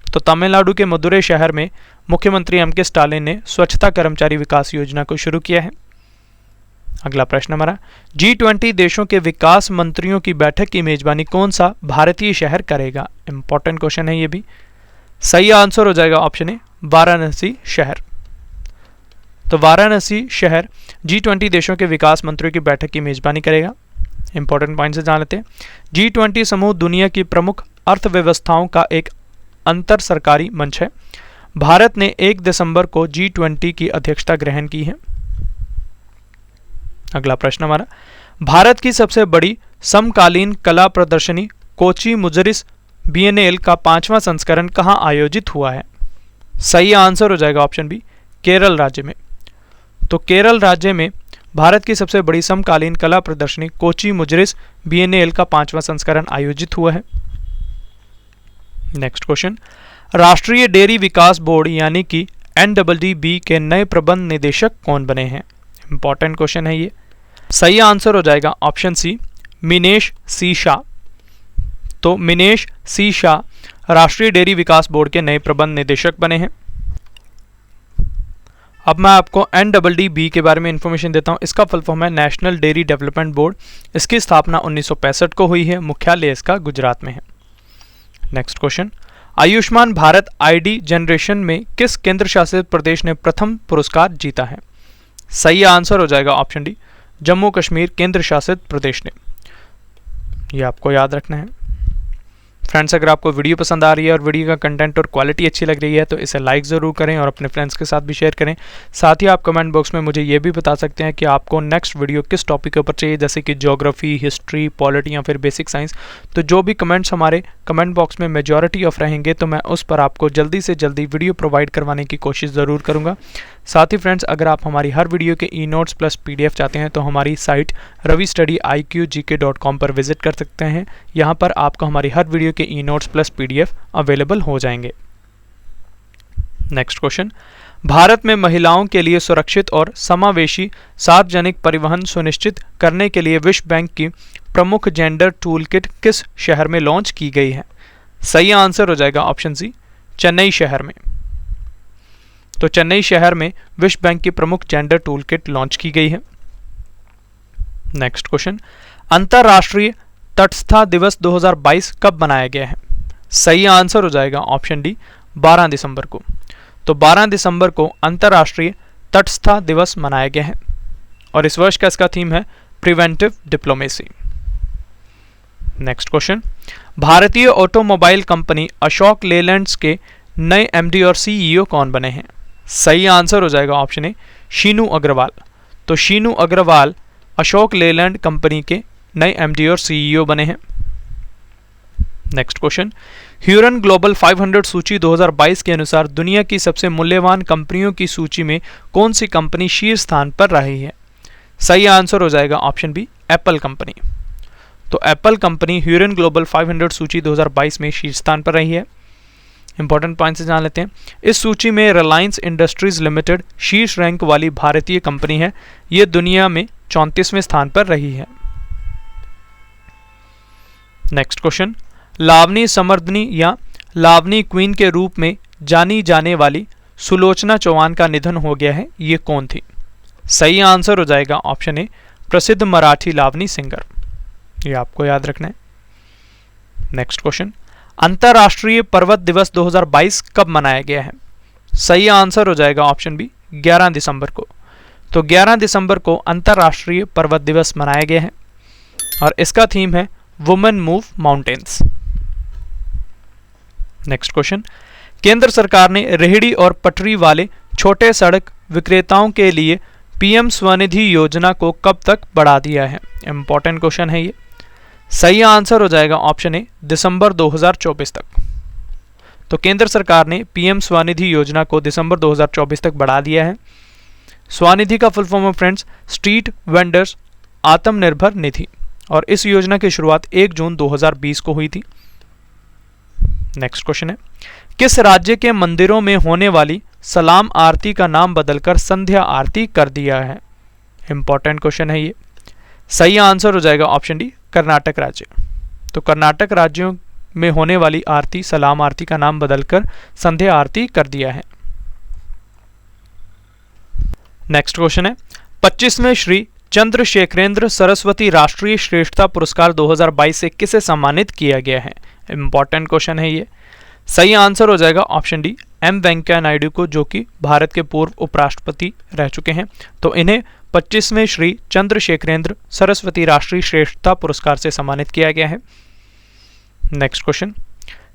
तो तमिलनाडु के मदुरै शहर में मुख्यमंत्री एम.के. स्टालिन ने स्वच्छता कर्मचारी विकास योजना को शुरू किया है। अगला प्रश्न हमारा, G20 देशों के विकास मंत्रियों की बैठक की मेजबानी कौन सा भारतीय शहर करेगा? इंपॉर्टेंट क्वेश्चन है ये भी। सही आंसर हो जाएगा ऑप्शन ए वाराणसी शहर। तो वाराणसी शहर G20 देशों के विकास मंत्रियों की बैठक की मेजबानी करेगा। इंपॉर्टेंट पॉइंट से जान लेते हैं। G20 समूह दुनिया की प्रमुख अर्थव्यवस्थाओं का एक अंतर सरकारी मंच है। भारत ने 1 दिसंबर को G20 की अध्यक्षता ग्रहण की है। अगला प्रश्न हमारा, भारत की सबसे बड़ी समकालीन कला प्रदर्शनी कोची मुजरिस बिएनएल का 5वां संस्करण कहां आयोजित हुआ है? सही आंसर हो जाएगा ऑप्शन बी केरल राज्य में। तो केरल राज्य में भारत की सबसे बड़ी समकालीन कला प्रदर्शनी कोची मुजरिस बिएनएल का 5वां संस्करण आयोजित हुआ है। नेक्स्ट क्वेश्चन, राष्ट्रीय डेयरी विकास बोर्ड यानी कि NDDB के नए प्रबंध निदेशक कौन बने हैं? इंपॉर्टेंट क्वेश्चन है ये। सही आंसर हो जाएगा ऑप्शन सी मिनेश सी शाह। तो मिनेश सी शाह राष्ट्रीय डेयरी विकास बोर्ड के नए प्रबंध निदेशक बने हैं। अब मैं आपको NDDB के बारे में इंफॉर्मेशन देता हूँ। इसका फुल फॉर्म है नेशनल डेयरी डेवलपमेंट बोर्ड। इसकी स्थापना 1965 को हुई है। मुख्यालय इसका गुजरात में है। Next question, Ayushman Bharat ID generation में किस केंद्र शासित प्रदेश ने प्रथम पुरस्कार जीता है? सही आंसर हो जाएगा ऑप्शन डी, जम्मू कश्मीर केंद्र शासित प्रदेश ने। ये आपको याद रखना है। फ्रेंड्स, अगर आपको वीडियो पसंद आ रही है और वीडियो का कंटेंट और क्वालिटी अच्छी लग रही है तो इसे लाइक ज़रूर करें और अपने फ्रेंड्स के साथ भी शेयर करें। साथ ही आप कमेंट बॉक्स में मुझे ये भी बता सकते हैं कि आपको नेक्स्ट वीडियो किस टॉपिक के ऊपर चाहिए, जैसे कि ज्योग्राफी, हिस्ट्री, पॉलिटी या फिर बेसिक साइंस। तो जो भी कमेंट्स हमारे कमेंट बॉक्स में मेजॉरिटी ऑफ रहेंगे तो मैं उस पर आपको जल्दी से जल्दी वीडियो प्रोवाइड करवाने की कोशिश ज़रूर करूँगा। साथ ही फ्रेंड्स, अगर आप हमारी हर वीडियो के ई नोट्स प्लस PDF चाहते हैं तो हमारी साइट ravistudy.iqgk.com पर विजिट कर सकते हैं। यहाँ पर आपको हमारी हर वीडियो के e notes plus PDF available हो जाएंगे। नेक्स्ट क्वेश्चन, भारत में महिलाओं के लिए सुरक्षित और समावेशी सार्वजनिक परिवहन सुनिश्चित करने के लिए विश्व बैंक की प्रमुख जेंडर टूल किट किस शहर में लॉन्च की गई है? सही आंसर हो जाएगा ऑप्शन सी, चेन्नई शहर में। तो चेन्नई शहर में विश्व बैंक की प्रमुख जेंडर टूल किट लॉन्च की गई है। नेक्स्ट क्वेश्चन, अंतर्राष्ट्रीय तटस्थता दिवस 2022 कब मनाया गया है? सही आंसर हो जाएगा ऑप्शन डी, 12 दिसंबर को। तो 12 दिसंबर को अंतर्राष्ट्रीय तटस्थता दिवस मनाया गया है और इस वर्ष का इसका थीम है प्रिवेंटिव डिप्लोमेसी। नेक्स्ट क्वेश्चन, भारतीय ऑटोमोबाइल कंपनी अशोक लेलैंड्स के नए MD और CEO कौन बने हैं? सही आंसर हो जाएगा ऑप्शन ए, शीनू अग्रवाल। तो शीनू अग्रवाल अशोक लेलैंड कंपनी के नए MD और CEO बने हैं। नेक्स्ट क्वेश्चन, ह्यूरन ग्लोबल 500 सूची 2022 के अनुसार दुनिया की सबसे मूल्यवान कंपनियों की सूची में कौन सी कंपनी शीर्ष स्थान पर रही है? सही आंसर हो जाएगा ऑप्शन बी, एप्पल कंपनी। तो एप्पल कंपनी ह्यूरन ग्लोबल 500 सूची 2022 में शीर्ष स्थान पर रही है। इंपॉर्टेंट पॉइंट से जान लेते हैं। इस सूची में रिलायंस इंडस्ट्रीज लिमिटेड शीर्ष रैंक वाली भारतीय कंपनी है। ये दुनिया में 34वें स्थान पर रही है। नेक्स्ट क्वेश्चन, लावनी समर्दनी या लावनी क्वीन के रूप में जानी जाने वाली सुलोचना चौहान का निधन हो गया है। ये कौन थी? सही आंसर हो जाएगा ऑप्शन ए, प्रसिद्ध मराठी लावनी सिंगर। ये आपको याद रखना है। नेक्स्ट क्वेश्चन, अंतर्राष्ट्रीय पर्वत दिवस 2022 कब मनाया गया है? सही आंसर हो जाएगा ऑप्शन बी, 11 दिसंबर को। तो 11 दिसंबर को अंतर्राष्ट्रीय पर्वत दिवस मनाया गया है और इसका थीम है women move mountains. Next question, केंद्र सरकार ने रेहड़ी और पटरी वाले छोटे सड़क विक्रेताओं के लिए PM स्वनिधि योजना को कब तक बढ़ा दिया है? इंपॉर्टेंट क्वेश्चन है ये। सही आंसर हो जाएगा ऑप्शन ए, दिसंबर 2024 तक। तो केंद्र सरकार ने PM स्वनिधि योजना को दिसंबर 2024 तक बढ़ा दिया है। स्वनिधि का फुल फॉर्म है friends, street vendors Atmanirbhar Nidhi, और इस योजना की शुरुआत 1 जून 2020 को हुई थी। नेक्स्ट क्वेश्चन है, किस राज्य के मंदिरों में होने वाली सलाम आरती का नाम बदलकर संध्या आरती कर दिया है? इंपॉर्टेंट क्वेश्चन है ये। सही आंसर हो जाएगा ऑप्शन डी, कर्नाटक राज्य। तो कर्नाटक राज्यों में होने वाली आरती सलाम आरती का नाम बदलकर संध्या आरती कर दिया है। नेक्स्ट क्वेश्चन है, 25वें श्री चंद्रशेखरेंद्र सरस्वती राष्ट्रीय श्रेष्ठता पुरस्कार 2022 से किसे सम्मानित किया गया है? इंपॉर्टेंट क्वेश्चन है ये। सही आंसर हो जाएगा option D, M Venkaiah Naidu को, जो कि भारत के पूर्व उपराष्ट्रपति रह चुके हैं। तो इन्हें 25वें श्री चंद्रशेखरेंद्र सरस्वती राष्ट्रीय श्रेष्ठता पुरस्कार से सम्मानित किया गया है। नेक्स्ट क्वेश्चन,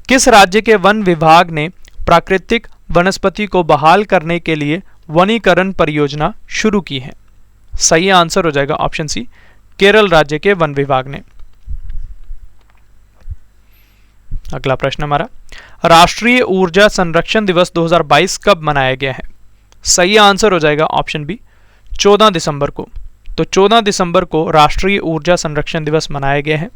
किस राज्य के वन विभाग ने प्राकृतिक वनस्पति को बहाल करने के लिए वनीकरण परियोजना शुरू की है? सही आंसर हो जाएगा ऑप्शन सी, केरल राज्य के वन विभाग ने। अगला प्रश्न हमारा, राष्ट्रीय ऊर्जा संरक्षण दिवस 2022 कब मनाया गया है? सही आंसर हो जाएगा ऑप्शन बी, 14 दिसंबर को। तो 14 दिसंबर को राष्ट्रीय ऊर्जा संरक्षण दिवस मनाया गया है।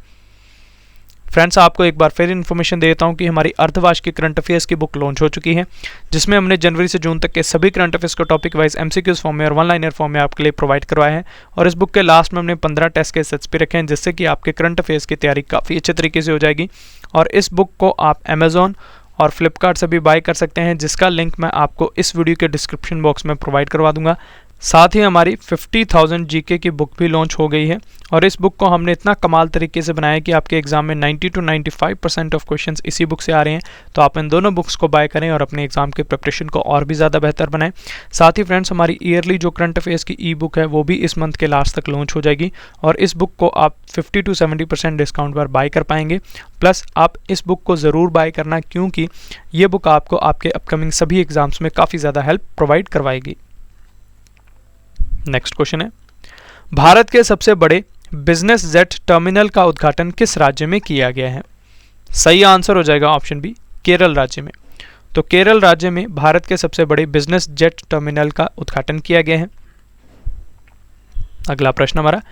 फ्रेंड्स, आपको एक बार फिर इन्फॉर्मेशन दे देता हूं कि हमारी अर्धवार्षिक की करंट अफेयर्स की बुक लॉन्च हो चुकी है, जिसमें हमने जनवरी से जून तक के सभी करंट अफेयर्स को टॉपिक वाइज MCQs फॉर्म में और 1 लाइनर फॉर्म में आपके लिए प्रोवाइड करवाया है। और इस बुक के लास्ट में हमने 15 टेस्ट के सेट्स भी रखे हैं, जिससे कि आपके करंट अफेयर्स की तैयारी काफ़ी अच्छे तरीके से हो जाएगी। और इस बुक को आप Amazon और फ्लिपकार्ट से भी बाय कर सकते हैं, जिसका लिंक मैं आपको इस वीडियो के डिस्क्रिप्शन बॉक्स में प्रोवाइड करवा दूंगा। साथ ही हमारी 50,000 जीके की बुक भी लॉन्च हो गई है और इस बुक को हमने इतना कमाल तरीके से बनाया कि आपके एग्जाम में 90 to 95% ऑफ क्वेश्चंस इसी बुक से आ रहे हैं। तो आप इन दोनों बुक्स को बाय करें और अपने एग्जाम के प्रिपरेशन को और भी ज़्यादा बेहतर बनाएं। साथ ही फ्रेंड्स, हमारी ईयरली जो करंट अफेयर्स की ई बुक है वो भी इस मंथ के लास्ट तक लॉन्च हो जाएगी और इस बुक को आप 50 to 70% डिस्काउंट पर बाय कर पाएंगे। प्लस आप इस बुक को ज़रूर बाय करना, क्योंकि ये बुक आपको आपके अपकमिंग सभी एग्जाम्स में काफ़ी ज़्यादा हेल्प प्रोवाइड करवाएगी। नेक्स्ट क्वेश्चन है, भारत के सबसे बड़े बिजनेस जेट टर्मिनल का उद्घाटन किस राज्य में किया गया है? सही आंसर हो जाएगा ऑप्शन बी, केरल राज्य में। तो केरल राज्य में भारत के सबसे बड़े बिजनेस जेट टर्मिनल का उद्घाटन किया गया है। अगला प्रश्न हमारा,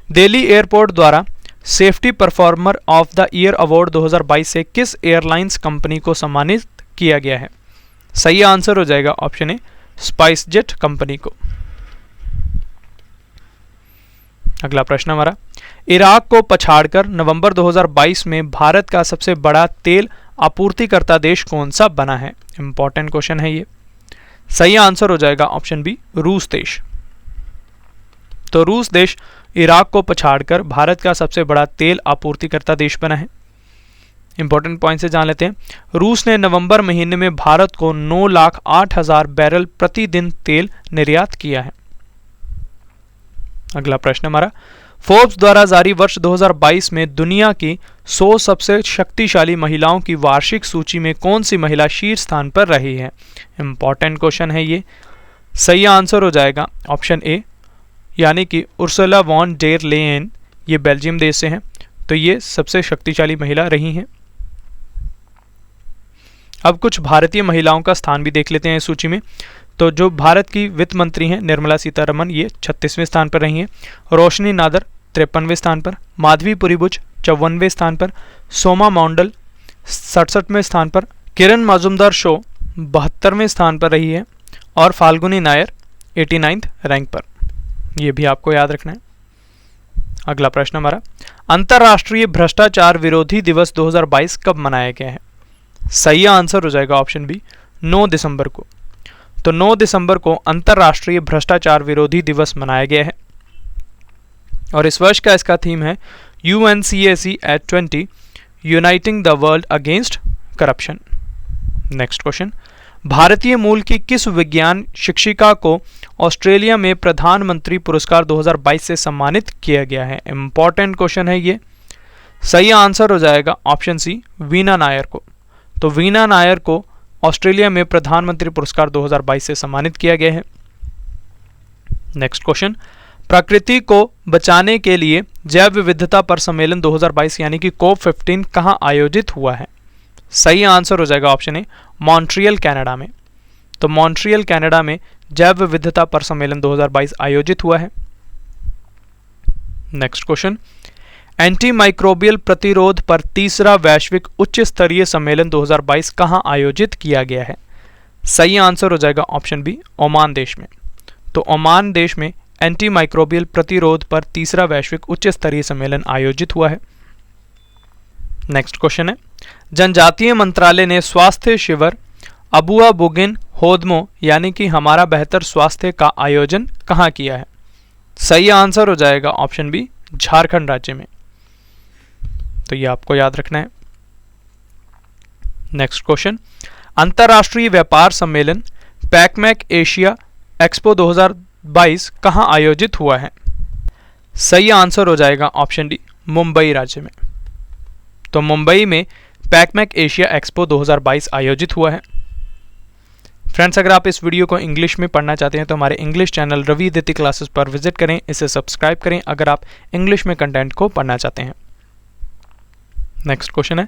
दिल्ली एयरपोर्ट द्वारा safety performer of the year award 2022 से किस एयरलाइंस कंपनी को सम्मानित किया गया है? सही आंसर हो जाएगा option A, spice jet company को। अगला प्रश्न हमारा, इराक को पछाड़कर नवंबर 2022 में भारत का सबसे बड़ा तेल आपूर्तिकर्ता देश कौन सा बना है? इंपॉर्टेंट क्वेश्चन है ये। सही आंसर हो जाएगा ऑप्शन बी, रूस देश। तो रूस देश इराक को पछाड़कर भारत का सबसे बड़ा तेल आपूर्तिकर्ता देश बना है। इंपॉर्टेंट पॉइंट से जान लेते हैं। रूस ने नवंबर महीने में भारत को 9,08,000 बैरल प्रतिदिन तेल निर्यात किया है। अगला प्रश्न हमारा, फोर्ब्स द्वारा जारी वर्ष 2022 में दुनिया की 100 सबसे शक्तिशाली महिलाओं की वार्षिक सूची में कौन सी महिला शीर्ष स्थान पर रही है? इंपॉर्टेंट क्वेश्चन है ये। सही आंसर हो जाएगा ऑप्शन ए, यानी कि उर्सुला वॉन डेर लेयन। ये बेल्जियम देश से हैं, तो ये सबसे शक्तिशाली महिला रही हैं। अब कुछ भारतीय महिलाओं का स्थान भी देख लेते हैं इस सूची में। तो जो भारत की वित्त मंत्री हैं निर्मला सीतारमण, ये 36वें स्थान पर रही हैं। रोशनी नादर 53वें स्थान पर, माधवी पुरीबुच 54वें स्थान पर, सोमा मॉन्डल 67वें स्थान पर, किरण मजुमदार शो 72वें स्थान पर रही है और फाल्गुनी नायर 89th रैंक पर। यह भी आपको याद रखना है। अगला प्रश्न हमारा, अंतर्राष्ट्रीय भ्रष्टाचार विरोधी दिवस 2022 कब मनाया गया है? सही आंसर हो जाएगा ऑप्शन बी, 9 दिसंबर को। तो 9 दिसंबर को अंतर्राष्ट्रीय भ्रष्टाचार विरोधी दिवस मनाया गया है और इस वर्ष का इसका थीम है UNCAC at 20 uniting the world against corruption. Next question, भारतीय मूल की किस विज्ञान शिक्षिका को ऑस्ट्रेलिया में प्रधानमंत्री पुरस्कार 2022 से सम्मानित किया गया है? इंपॉर्टेंट क्वेश्चन है ये। सही आंसर हो जाएगा ऑप्शन सी, वीना नायर को। तो वीना नायर को ऑस्ट्रेलिया में प्रधानमंत्री पुरस्कार 2022 से सम्मानित किया गया है। नेक्स्ट क्वेश्चन, प्रकृति को बचाने के लिए जैव विविधता पर सम्मेलन 2022 यानी कि COP15 कहां आयोजित हुआ है? सही आंसर हो जाएगा ऑप्शन ए, मॉन्ट्रियल कनाडा में। तो मॉन्ट्रियल कनाडा में जैव विविधता पर सम्मेलन 2022 आयोजित हुआ है। नेक्स्ट क्वेश्चन, एंटी माइक्रोबियल प्रतिरोध पर तीसरा वैश्विक उच्च स्तरीय सम्मेलन 2022 कहां आयोजित किया गया है? सही आंसर हो जाएगा ऑप्शन बी, ओमान देश में। तो ओमान देश में एंटी माइक्रोबियल प्रतिरोध पर तीसरा वैश्विक उच्च स्तरीय सम्मेलन आयोजित हुआ है। नेक्स्ट क्वेश्चन है, जनजातीय मंत्रालय ने स्वास्थ्य शिविर अबुआ बुगिन होदमो यानी कि हमारा बेहतर स्वास्थ्य का आयोजन कहां किया है? सही आंसर हो जाएगा ऑप्शन बी, झारखंड राज्य में। तो ये आपको याद रखना है। नेक्स्ट क्वेश्चन, अंतर्राष्ट्रीय व्यापार सम्मेलन पैकमैक एशिया एक्सपो 2022 कहां आयोजित हुआ है? सही आंसर हो जाएगा ऑप्शन डी, मुंबई राज्य में। तो मुंबई में पैकमैक एशिया एक्सपो 2022 आयोजित हुआ है। फ्रेंड्स, अगर आप इस वीडियो को इंग्लिश में पढ़ना चाहते हैं तो हमारे इंग्लिश चैनल रवि दिति क्लासेस पर विजिट करें, इसे सब्सक्राइब करें अगर आप इंग्लिश में कंटेंट को पढ़ना चाहते हैं। नेक्स्ट क्वेश्चन है,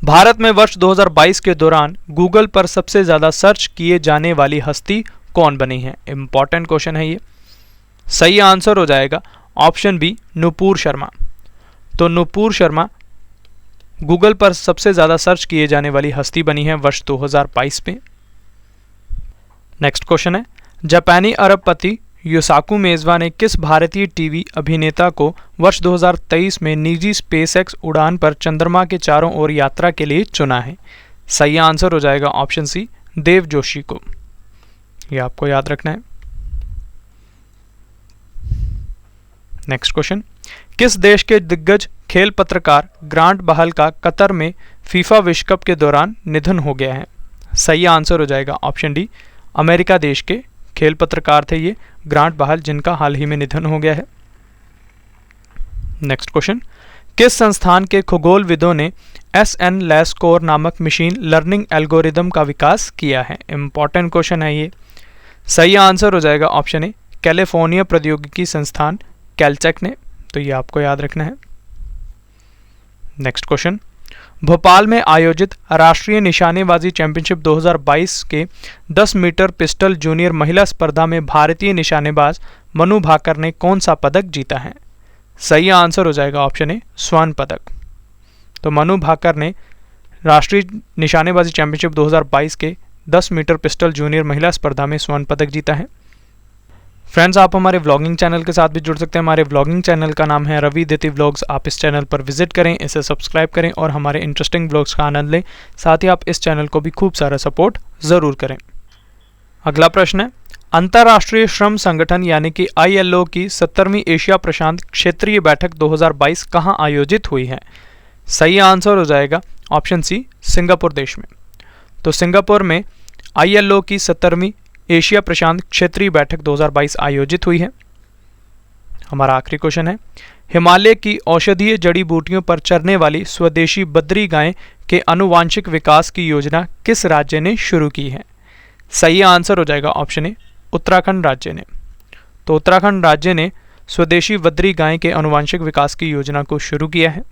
भारत में वर्ष 2022 के दौरान गूगल पर सबसे ज्यादा सर्च किए जाने वाली हस्ती कौन बनी है? इंपॉर्टेंट क्वेश्चन है ये। सही आंसर हो जाएगा ऑप्शन बी, नुपुर शर्मा। तो नुपुर शर्मा गूगल पर सबसे ज्यादा सर्च किए जाने वाली हस्ती बनी है वर्ष 2022 में। नेक्स्ट क्वेश्चन है, जापानी अरबपति योसाकु मेजवा ने किस भारतीय टीवी अभिनेता को वर्ष 2023 में निजी स्पेसएक्स उड़ान पर चंद्रमा के चारों ओर यात्रा के लिए चुना है? सही आंसर हो जाएगा ऑप्शन सी, देव जोशी को। ये आपको याद रखना है। नेक्स्ट क्वेश्चन, किस देश के दिग्गज खेल पत्रकार ग्रांट बहाल का कतर में फीफा विश्व कप के दौरान निधन हो गया है? सही आंसर हो जाएगा ऑप्शन डी, अमेरिका देश के खेल पत्रकार थे ये ग्रांट बहाल, जिनका हाल ही में निधन हो गया है। नेक्स्ट क्वेश्चन, किस संस्थान के खगोलविदों ने SN LASCOR नामक मशीन लर्निंग एल्गोरिदम का विकास किया है? इंपॉर्टेंट क्वेश्चन है ये। सही आंसर हो जाएगा ऑप्शन ए, कैलिफोर्निया प्रौद्योगिकी संस्थान कैलटेक ने। तो ये आपको याद रखना है। नेक्स्ट क्वेश्चन, भोपाल में आयोजित राष्ट्रीय निशानेबाजी चैंपियनशिप 2022 के 10 मीटर पिस्टल जूनियर महिला स्पर्धा में भारतीय निशानेबाज मनु भाकर ने कौन सा पदक जीता है? सही आंसर हो जाएगा ऑप्शन ए, स्वर्ण पदक। तो मनु भाकर ने राष्ट्रीय निशानेबाजी चैंपियनशिप 2022 के 10 मीटर पिस्टल जूनियर महिला स्पर्धा में स्वर्ण पदक जीता है। फ्रेंड्स, आप हमारे व्लॉगिंग चैनल के साथ भी जुड़ सकते हैं। हमारे व्लॉगिंग चैनल का नाम है रवि दिति व्लॉग्स। आप इस चैनल पर विजिट करें, इसे सब्सक्राइब करें और हमारे इंटरेस्टिंग व्लॉग्स का आनंद लें। साथ ही आप इस चैनल को भी खूब सारा सपोर्ट ज़रूर करें। अगला प्रश्न है, अंतर्राष्ट्रीय श्रम संगठन यानी कि ILO की 70वीं एशिया प्रशांत क्षेत्रीय बैठक 2022 कहाँ आयोजित हुई है? सही आंसर हो जाएगा ऑप्शन सी, सिंगापुर देश में। तो सिंगापुर में ILO की 70वीं एशिया प्रशांत क्षेत्रीय बैठक 2022 आयोजित हुई है। हमारा आखिरी क्वेश्चन है, हिमालय की औषधीय जड़ी बूटियों पर चरने वाली स्वदेशी बद्री गाय के आनुवांशिक विकास की योजना किस राज्य ने शुरू की है? सही आंसर हो जाएगा ऑप्शन ए, उत्तराखंड राज्य ने। तो उत्तराखंड राज्य ने स्वदेशी बद्री गाय के आनुवांशिक विकास की योजना को शुरू किया है।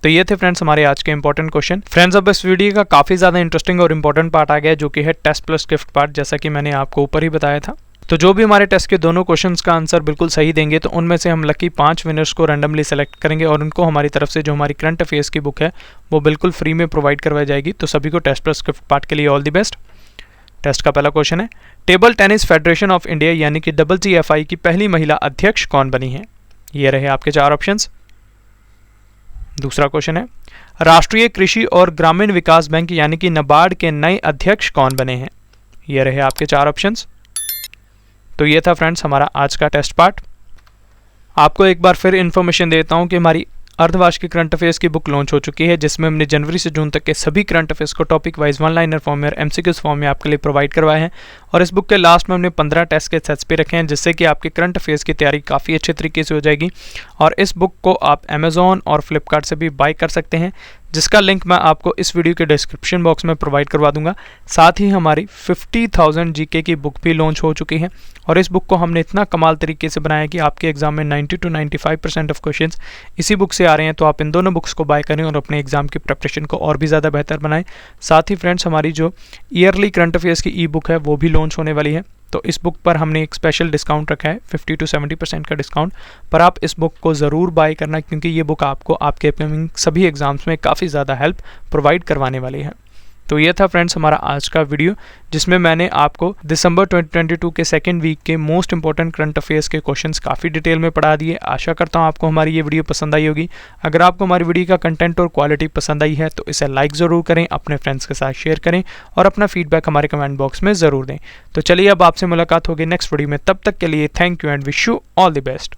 तो ये थे फ्रेंड्स हमारे आज के इंपॉर्टेंट क्वेश्चन। फ्रेंड्स, अब इस वीडियो का काफ़ी ज़्यादा इंटरेस्टिंग और इंपॉर्टेंट पार्ट आ गया, जो कि है टेस्ट प्लस गिफ्ट पार्ट, जैसा कि मैंने आपको ऊपर ही बताया था। तो जो भी हमारे टेस्ट के दोनों क्वेश्चंस का आंसर बिल्कुल सही देंगे, तो उनमें से हम लकी 5 विनर्स को रैंडमली सेलेक्ट करेंगे और उनको हमारी तरफ से जो हमारी करंट अफेयर्स की बुक है वो बिल्कुल फ्री में प्रोवाइड करवाई जाएगी। तो सभी को टेस्ट प्लस गिफ्ट पार्ट के लिए ऑल द बेस्ट। टेस्ट का पहला क्वेश्चन है, table tennis federation of India यानी कि WTFI की पहली महिला अध्यक्ष कौन बनी है? ये रहे आपके 4 ऑप्शंस। दूसरा क्वेश्चन है, राष्ट्रीय कृषि और ग्रामीण विकास बैंक यानी कि नाबार्ड के नए अध्यक्ष कौन बने हैं? ये रहे आपके 4 ऑप्शंस। तो ये था फ्रेंड्स हमारा आज का टेस्ट पार्ट। आपको एक बार फिर इन्फॉर्मेशन देता हूँ कि हमारी अर्धवार्षिक करंट अफेयर्स की बुक लॉन्च हो चुकी है, जिसमें हमने जनवरी से जून तक के सभी करंट अफेयर्स को टॉपिक वाइज 1 लाइनर फॉर्म में और MCQs फॉर्म में आपके लिए प्रोवाइड करवाए हैं। और इस बुक के लास्ट में हमने 15 टेस्ट के सेट्स पे रखे हैं, जिससे कि आपके करंट अफेयर्स की तैयारी काफ़ी अच्छे तरीके से हो जाएगी। और इस बुक को आप Amazon और फ्लिपकार्ट से भी बाय कर सकते हैं, जिसका लिंक मैं आपको इस वीडियो के डिस्क्रिप्शन बॉक्स में प्रोवाइड करवा दूंगा। साथ ही हमारी 50,000 GK की बुक भी लॉन्च हो चुकी है और इस बुक को हमने इतना कमाल तरीके से बनाया कि आपके एग्जाम में 90 to 95% ऑफ क्वेश्चंस इसी बुक से आ रहे हैं। तो आप इन दोनों बुक्स को बाय करें और अपने एग्जाम की प्रिपरेशन को और भी ज़्यादा बेहतर बनाएं। साथ ही फ्रेंड्स, हमारी जो ईयरली करंट अफेयर्स की ई बुक है वो भी लॉन्च होने वाली है। तो इस बुक पर हमने एक स्पेशल डिस्काउंट रखा है, 50 to 70% का डिस्काउंट। पर आप इस बुक को ज़रूर बाय करना, क्योंकि ये बुक आपको आपके अपकमिंग सभी एग्जाम्स में काफ़ी ज़्यादा हेल्प प्रोवाइड करवाने वाली है। तो ये था फ्रेंड्स हमारा आज का वीडियो, जिसमें मैंने आपको दिसंबर 2022 के सेकेंड वीक के मोस्ट इंपॉर्टेंट करंट अफेयर्स के क्वेश्चंस काफ़ी डिटेल में पढ़ा दिए। आशा करता हूँ आपको हमारी ये वीडियो पसंद आई होगी। अगर आपको हमारी वीडियो का कंटेंट और क्वालिटी पसंद आई है तो इसे लाइक ज़रूर करें, अपने फ्रेंड्स के साथ शेयर करें और अपना फीडबैक हमारे कमेंट बॉक्स में ज़रूर दें। तो चलिए अब आपसे मुलाकात होगी नेक्स्ट वीडियो में। तब तक के लिए thank you and wish you all the best.